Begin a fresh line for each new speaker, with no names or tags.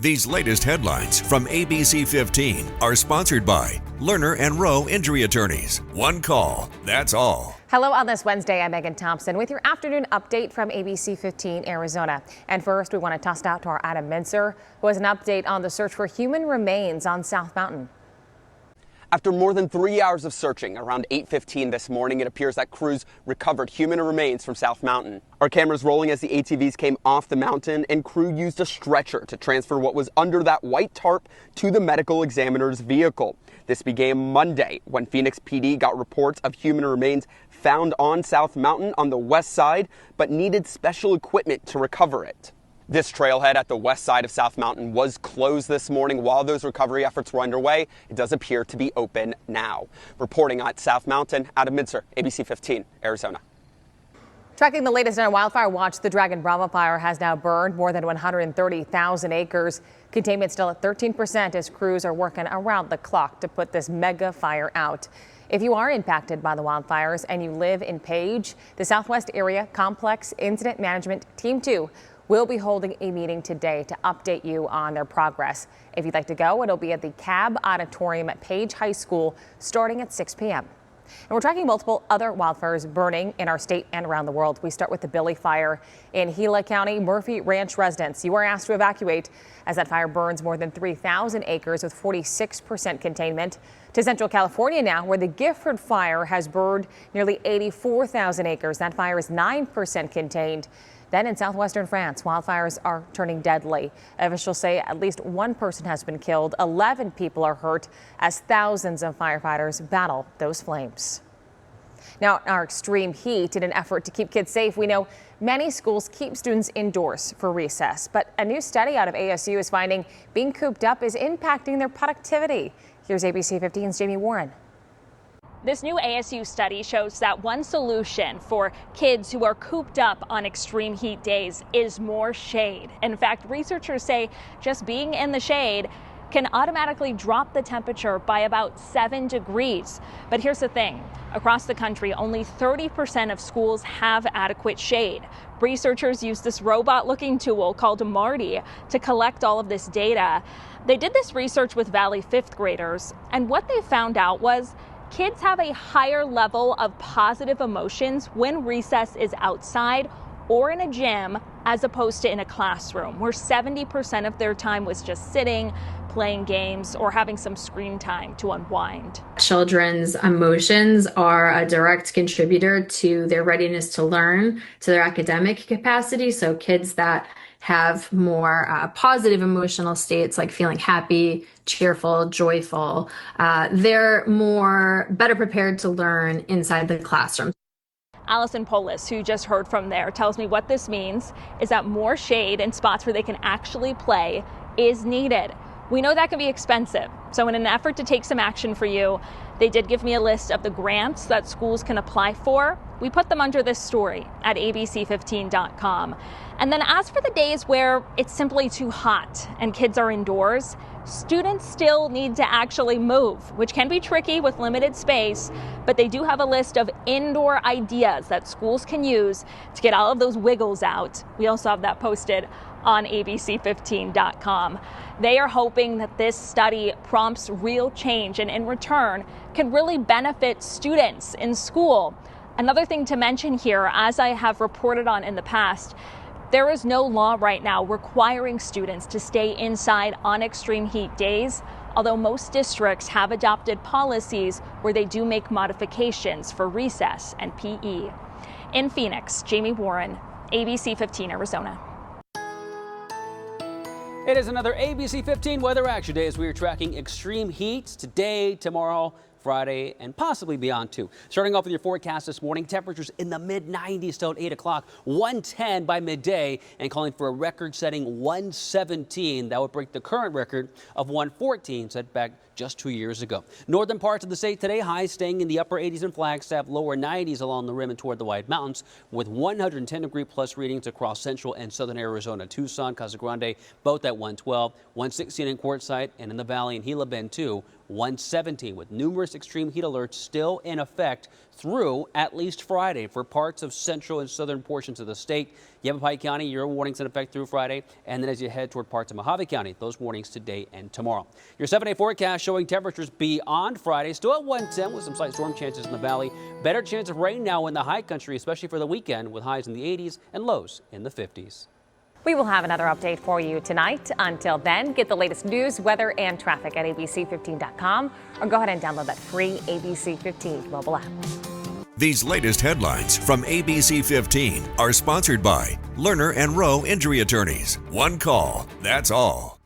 These latest headlines from ABC15 are sponsored by Lerner and Rowe Injury Attorneys. One call, that's all.
Hello on this Wednesday, I'm Megan Thompson with your afternoon update from ABC15 Arizona. And first, we want to toss it out to our Adam Mincer, who has an update on the search for human remains on South Mountain.
After more than 3 hours of searching, around 8:15 this morning, it appears that crews recovered human remains from South Mountain. Our cameras rolling as the ATVs came off the mountain, and crew used a stretcher to transfer what was under that white tarp to the medical examiner's vehicle. This began Monday when Phoenix PD got reports of human remains found on South Mountain on the west side, but needed special equipment to recover it. This trailhead at the west side of South Mountain was closed this morning while those recovery efforts were underway. It does appear to be open now. Reporting at South Mountain, Adam Mincer, ABC15, Arizona.
Tracking the latest on a wildfire watch, the Dragon Bravo fire has now burned more than 130,000 acres. Containment still at 13% as crews are working around the clock to put this mega fire out. If you are impacted by the wildfires and you live in Page, the Southwest Area Complex Incident Management Team 2 will be holding a meeting today to update you on their progress. If you'd like to go, it'll be at the Cab Auditorium at Page High School starting at 6 p.m. And we're tracking multiple other wildfires burning in our state and around the world. We start with the Billy Fire in Gila County. Murphy Ranch residents, you are asked to evacuate as that fire burns more than 3,000 acres with 46% containment. To Central California now, where the Gifford Fire has burned nearly 84,000 acres. That fire is 9% contained. Then in southwestern France, wildfires are turning deadly. Officials say at least one person has been killed. 11 people are hurt as thousands of firefighters battle those flames. Now, our extreme heat, in an effort to keep kids safe, we know many schools keep students indoors for recess. But a new study out of ASU is finding being cooped up is impacting their productivity. Here's ABC 15's Jamie Warren.
This new ASU study shows that one solution for kids who are cooped up on extreme heat days is more shade. In fact, researchers say just being in the shade can automatically drop the temperature by about 7 degrees. But here's the thing. Across the country, only 30% of schools have adequate shade. Researchers use this robot-looking tool called Marty to collect all of this data. They did this research with Valley fifth graders, and what they found out was kids have a higher level of positive emotions when recess is outside or in a gym as opposed to in a classroom, where 70% of their time was just sitting, playing games, or having some screen time to unwind.
Children's emotions are a direct contributor to their readiness to learn, to their academic capacity. So kids that have more positive emotional states like feeling happy, cheerful, joyful, they're better prepared to learn inside the classroom.
Allison Polis, who just heard from there, tells me what this means is that more shade in spots where they can actually play is needed. We know that can be expensive, so in an effort to take some action for you, they did give me a list of the grants that schools can apply for. We put them under this story at ABC15.com. And then as for the days where it's simply too hot and kids are indoors, students still need to actually move, which can be tricky with limited space, but they do have a list of indoor ideas that schools can use to get all of those wiggles out. We also have that posted on ABC15.com. They are hoping that this study prompts real change and in return can really benefit students in school. Another thing to mention here, as I have reported on in the past, there is no law right now requiring students to stay inside on extreme heat days, although most districts have adopted policies where they do make modifications for recess and PE. In Phoenix, Jamie Warren, ABC 15 Arizona.
It is another ABC 15 Weather Action Day as we are tracking extreme heat today, tomorrow, Friday, and possibly beyond too. Starting off with your forecast this morning, temperatures in the mid-90s till 8 o'clock, 110 by midday, and calling for a record-setting 117. That would break the current record of 114 set back just 2 years ago. Northern parts of the state today, highs staying in the upper 80s in Flagstaff, lower 90s along the rim and toward the White Mountains, with 110-degree plus readings across central and southern Arizona. Tucson, Casa Grande, both at 112, 116 in Quartzsite, and in the valley in Gila Bend too, 117, with numerous extreme heat alerts still in effect through at least Friday for parts of central and southern portions of the state. Yavapai County, your warnings in effect through Friday, and then as you head toward parts of Mojave County, those warnings today and tomorrow. Your 7-day forecast showing temperatures beyond Friday, still at 110 with some slight storm chances in the valley. Better chance of rain now in the high country, especially for the weekend, with highs in the 80s and lows in the 50s.
We will have another update for you tonight. Until then, get the latest news, weather, and traffic at abc15.com or go ahead and download that free ABC 15 mobile app.
These latest headlines from ABC 15 are sponsored by Lerner and Rowe Injury Attorneys. One call, that's all.